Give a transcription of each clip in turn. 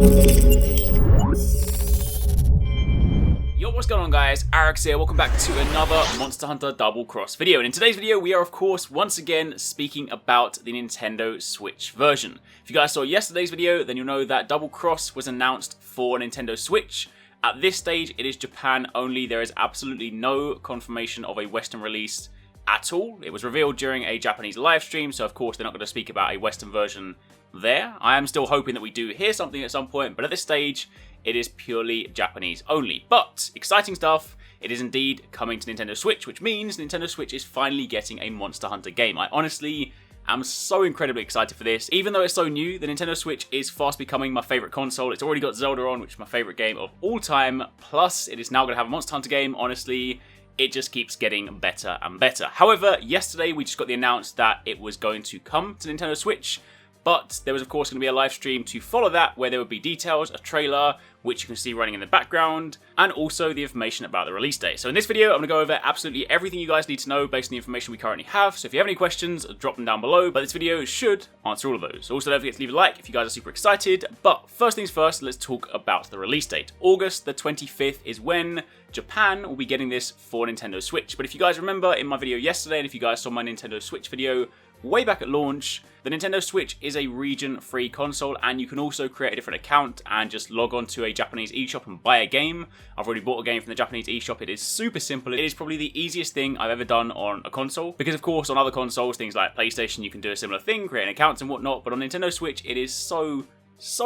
Yo, what's going on guys, Arekkz here, welcome back to another Monster Hunter Double Cross video, and in today's video we are of course once again speaking about the Nintendo Switch version. If you guys saw yesterday's video, then you'll know that Double Cross was announced for Nintendo Switch. At this stage it is Japan only, there is absolutely no confirmation of a Western release at all. It was revealed during a Japanese live stream, so of course they're not going to speak about a Western version there. I am still hoping that we do hear something at some point, but at this stage it is purely Japanese only. But exciting stuff, it is indeed coming to Nintendo Switch, which means Nintendo Switch is finally getting a Monster Hunter game. I honestly am so incredibly excited for this. Even though it's so new, the Nintendo Switch is fast becoming my favourite console. It's already got Zelda on, which is my favourite game of all time, plus it is now going to have a Monster Hunter game. Honestly, it just keeps getting better and better. However, yesterday we just got the announcement that it was going to come to Nintendo Switch, but there was of course going to be a live stream to follow that where there would be details, a trailer, which you can see running in the background, and also the information about the release date. So in this video, I'm going to go over absolutely everything you guys need to know based on the information we currently have. So if you have any questions, drop them down below, but this video should answer all of those. Also, don't forget to leave a like if you guys are super excited. But first things first, let's talk about the release date. August the 25th is when Japan will be getting this for Nintendo Switch. But if you guys remember in my video yesterday, and if you guys saw my Nintendo Switch video way back at launch, the Nintendo Switch is a region-free console, and you can also create a different account and just log on to a Japanese eShop and buy a game. I've already bought a game from the Japanese eShop. It is super simple. It is probably the easiest thing I've ever done on a console, because of course on other consoles, things like PlayStation, you can do a similar thing, create accounts and whatnot, but on Nintendo Switch it is so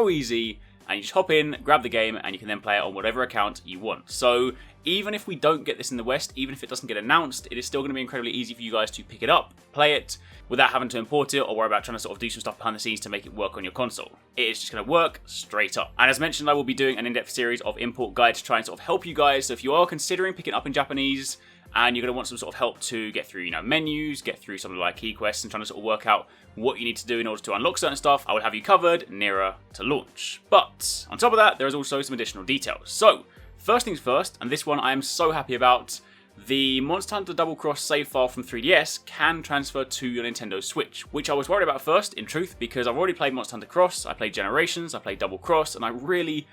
easy, and you just hop in, grab the game, and you can then play it on whatever account you want. So even if we don't get this in the West, even if it doesn't get announced, it is still going to be incredibly easy for you guys to pick it up, play it, without having to import it or worry about trying to sort of do some stuff behind the scenes to make it work on your console. It is just going to work straight up. And as mentioned, I will be doing an in-depth series of import guides to try and sort of help you guys. So if you are considering picking it up in Japanese and you're going to want some sort of help to get through, menus, get through some of the like key quests and trying to sort of work out what you need to do in order to unlock certain stuff, I would have you covered nearer to launch. But on top of that, there is also some additional details. So first things first, and this one I am so happy about, the Monster Hunter Double Cross save file from 3DS can transfer to your Nintendo Switch, which I was worried about first, in truth, because I've already played Monster Hunter Cross, I played Generations, I played Double Cross, and I really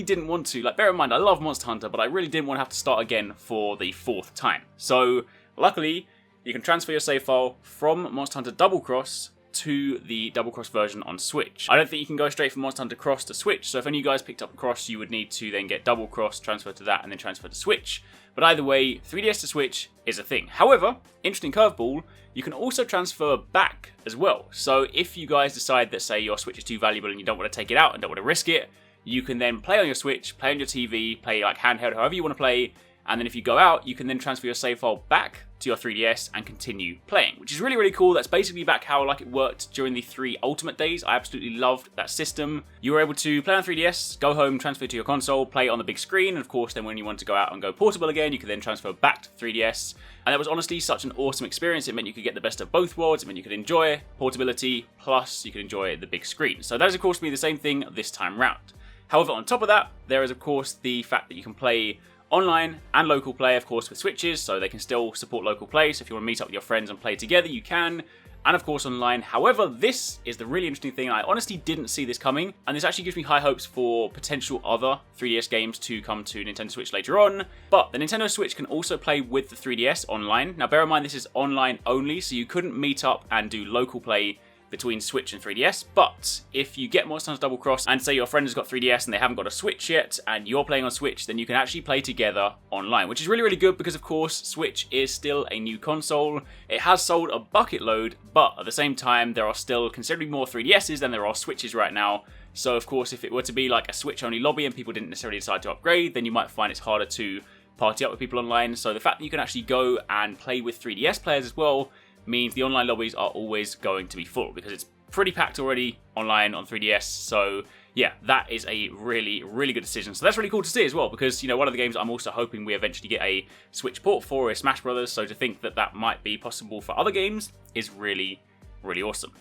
didn't want to. Like, bear in mind, I love Monster Hunter, but I really didn't want to have to start again for the 4th time. So, luckily, you can transfer your save file from Monster Hunter Double Cross to the Double Cross version on Switch. I don't think you can go straight from Monster Hunter Cross to Switch, so if any of you guys picked up Cross, you would need to then get Double Cross, transfer to that, and then transfer to Switch. But either way, 3DS to Switch is a thing. However, interesting curveball, you can also transfer back as well. So if you guys decide that, say, your Switch is too valuable and you don't want to take it out and don't want to risk it, you can then play on your Switch, play on your TV, play like handheld, however you want to play, and then if you go out, you can then transfer your save file back to your 3DS and continue playing, which is really cool. That's basically back how like it worked during the 3 Ultimate days. I absolutely loved that system. You were able to play on 3DS, go home, transfer to your console, play on the big screen, and of course then when you want to go out and go portable again, you could then transfer back to 3DS. And that was honestly such an awesome experience. It meant you could get the best of both worlds. It meant you could enjoy portability, plus you could enjoy the big screen. So that is of course be the same thing this time round. However, on top of that, there is of course the fact that you can play online and local play, of course, with Switches, so they can still support local play. So if you want to meet up with your friends and play together, you can. And of course online. However, this is the really interesting thing. I honestly didn't see this coming, and this actually gives me high hopes for potential other 3DS games to come to Nintendo Switch later on. But the Nintendo Switch can also play with the 3DS online. Now bear in mind this is online only, so you couldn't meet up and do local play between Switch and 3DS, but if you get Monster Hunter Double Cross and say your friend has got 3DS and they haven't got a Switch yet and you're playing on Switch, then you can actually play together online, which is really good because of course Switch is still a new console. It has sold a bucket load, but at the same time there are still considerably more 3DSs than there are Switches right now. So of course if it were to be like a Switch only lobby and people didn't necessarily decide to upgrade, then you might find it's harder to party up with people online. So the fact that you can actually go and play with 3DS players as well means the online lobbies are always going to be full, because it's pretty packed already online on 3DS. So yeah, that is a really good decision. So that's really cool to see as well, because one of the games I'm also hoping we eventually get a Switch port for is Smash Brothers. So to think that that might be possible for other games is really awesome.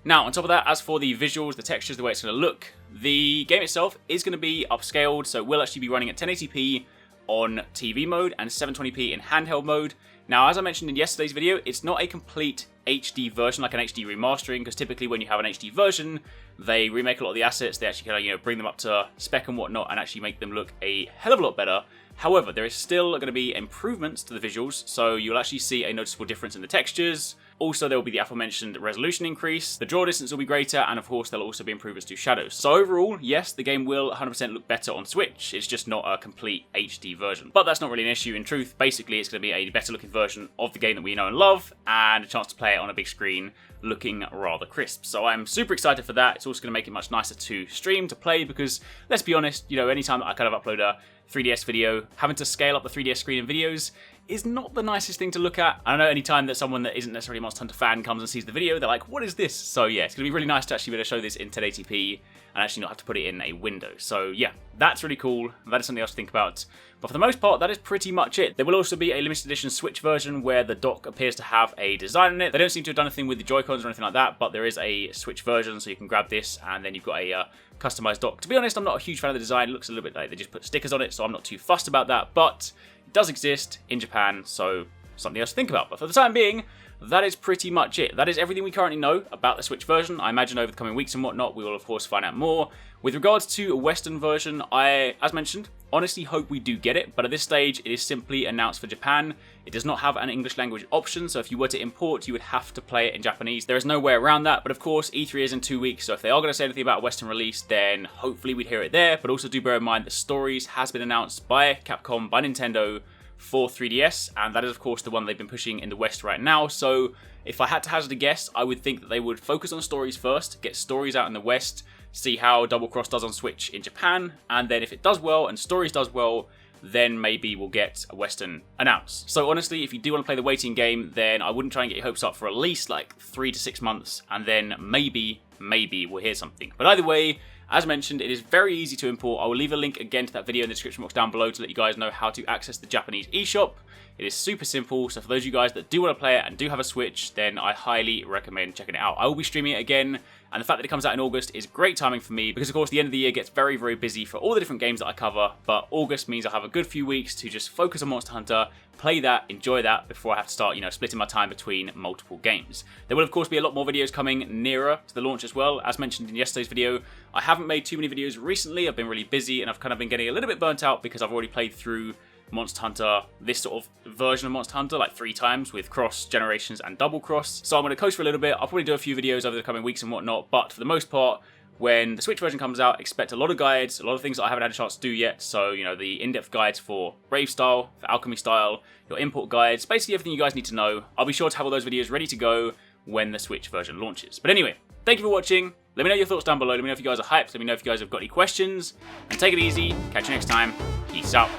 Now on top of that, as for the visuals, the textures, the way it's going to look, the game itself is going to be upscaled, so it will actually be running at 1080p on TV mode and 720p in handheld mode. Now, as I mentioned in yesterday's video, it's not a complete HD version, like an HD remastering, because typically when you have an HD version, they remake a lot of the assets, they actually kind of, bring them up to spec and whatnot, and actually make them look a hell of a lot better. However, there is still going to be improvements to the visuals, so you'll actually see a noticeable difference in the textures. Also, there will be the aforementioned resolution increase, the draw distance will be greater, and of course, there'll also be improvements to shadows. So overall, yes, the game will 100% look better on Switch, it's just not a complete HD version. But that's not really an issue in truth. Basically, it's going to be a better looking version of the game that we know and love, and a chance to play it on a big screen looking rather crisp. So I'm super excited for that. It's also going to make it much nicer to stream, to play, because let's be honest, anytime that I kind of upload a 3DS video, having to scale up the 3DS screen in videos is not the nicest thing to look at. I know anytime that someone that isn't necessarily a Monster Hunter fan comes and sees the video, they're like, what is this? So yeah, it's going to be really nice to actually be able to show this in 1080p and actually not have to put it in a window. So yeah, that's really cool. That is something else to think about. But for the most part, that is pretty much it. There will also be a limited edition Switch version where the dock appears to have a design in it. They don't seem to have done anything with the Joy-Cons or anything like that, but there is a Switch version, so you can grab this and then you've got a customized dock. To be honest, I'm not a huge fan of the design. It looks a little bit like they just put stickers on it, so I'm not too fussed about that, but it does exist in Japan, so something else to think about. But for the time being, that is pretty much it. That is everything we currently know about the Switch version. I imagine over the coming weeks and whatnot, we will of course find out more. With regards to a Western version, I, as mentioned, honestly hope we do get it, but at this stage, it is simply announced for Japan. It does not have an English language option, so if you were to import, you would have to play it in Japanese. There is no way around that, but of course, E3 is in 2 weeks, so if they are going to say anything about a Western release, then hopefully we'd hear it there, but also do bear in mind that Stories has been announced by Capcom, by Nintendo, for 3DS, and that is of course the one they've been pushing in the West right now. So if I had to hazard a guess, I would think that they would focus on Stories first, get Stories out in the West, see how Double Cross does on Switch in Japan, and then if it does well and Stories does well, then maybe we'll get a Western announced. So honestly, if you do want to play the waiting game, then I wouldn't try and get your hopes up for at least like 3 to 6 months, and then maybe we'll hear something. But either way, as mentioned, it is very easy to import. I will leave a link again to that video in the description box down below to let you guys know how to access the Japanese eShop. It is super simple, so for those of you guys that do want to play it and do have a Switch, then I highly recommend checking it out. I will be streaming it again, and the fact that it comes out in August is great timing for me, because of course the end of the year gets very, very busy for all the different games that I cover, but August means I'll have a good few weeks to just focus on Monster Hunter, play that, enjoy that, before I have to start, splitting my time between multiple games. There will of course be a lot more videos coming nearer to the launch as well. As mentioned in yesterday's video, I haven't made too many videos recently. I've been really busy, and I've kind of been getting a little bit burnt out because I've already played through Monster Hunter, this sort of version of Monster Hunter, like 3 times with cross generations and double cross. So I'm going to coast for a little bit. I'll probably do a few videos over the coming weeks and whatnot, but for the most part, when the Switch version comes out, expect a lot of guides, a lot of things that I haven't had a chance to do yet. So, the in-depth guides for Brave style, for Alchemy style, your import guides, basically everything you guys need to know. I'll be sure to have all those videos ready to go when the Switch version launches. But anyway, thank you for watching. Let me know your thoughts down below. Let me know if you guys are hyped. Let me know if you guys have got any questions. And take it easy. Catch you next time. Peace out.